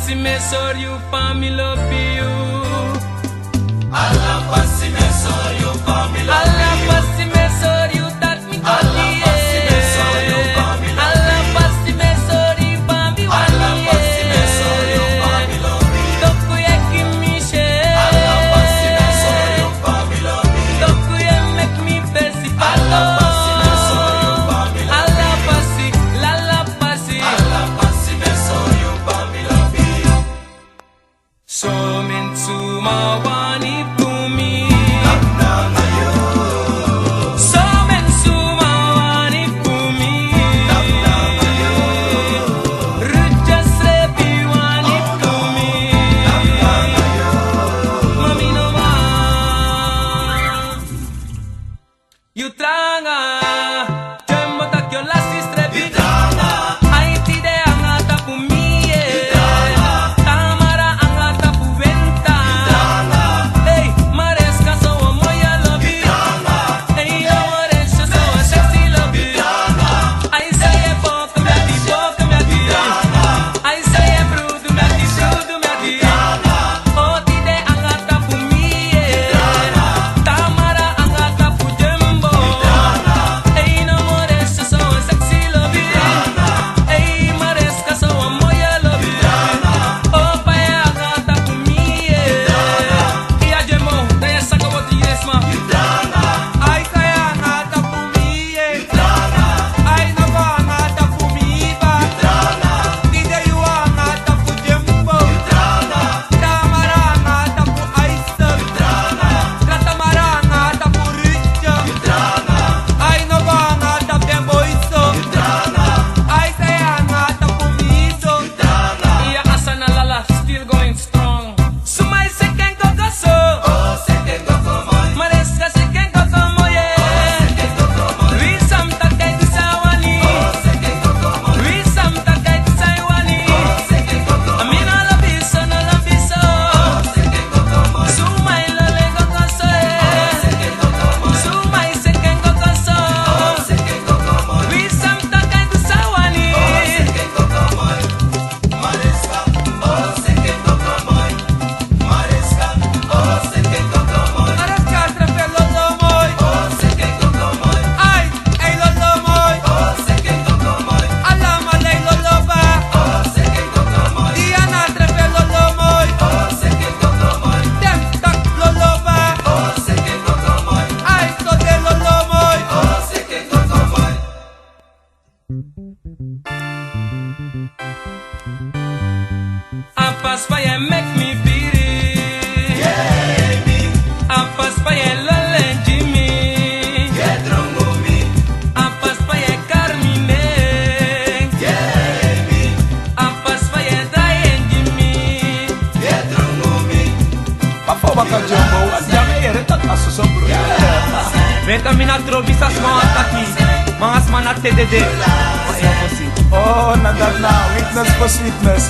passi me sor you pa me love you. Allah passi me sor you pa me love Allah you. passi me sor you that me Allah passi me sor you pa me love Allah passi me sor you pa me Allah passi me sor you pa me love you. Doku ye kimi she Allah passi me sor you pa me love you. Doku ye make me fancy Allah passi me sor you pa me love you. Allah passi, lala passi Allah passi me sor you pa me love you. So men suma wani pumi Nanga you. So men suma wani pumi Nanga you. Rouge srepi wani pumi Nanga you. Mami no ma You tranga Jembo takyo lasi strepi Tranga. Ay ti de angata pumi Tamara angata puventa Hey, maresca so moya lobi Hey, yo maresca so sexy lobi I say e poco me adi I say e brudo me adi Oh, ti de angata pumi Tamara angata pujembo Hey, no maresca so sexy lobi Hey, maresca so moya lobi Oh, pai angata pumi Ia jemo, daya saka wati yesma Ay kaya angata pumiye, ay nako angata pumiba, Tide yu angata pujembo, Tamara angata pu aisam, Katamara angata pu richa, ay nako angata pemboiso, ay kaya angata pumiso, Ia asana lala, still going strong Sumay seken kokoso Maresca seken kokomoye Wisam takay tisawani Wisam takay tisawani Amina labiso na labiso Sumay lale kokoso Sumay seken kokoso Wisam takay tisawani aras chatra pe lolo moy, ay lolo moy, alama lay lolo ba, Diana trepe lolo moy, dem tak lolo ba, ay so de lolo moy. Apas pa ye make me piri Apas pa ye lole Jimmy Apas pa ye Carmine Apas pa ye Diane Jimmy Pafoba ka jumbo, adjame ere tataso sa bro. Vitamina trovisas mga taki, mga smanat TDD. Oh, nadat na, weakness for sweetness.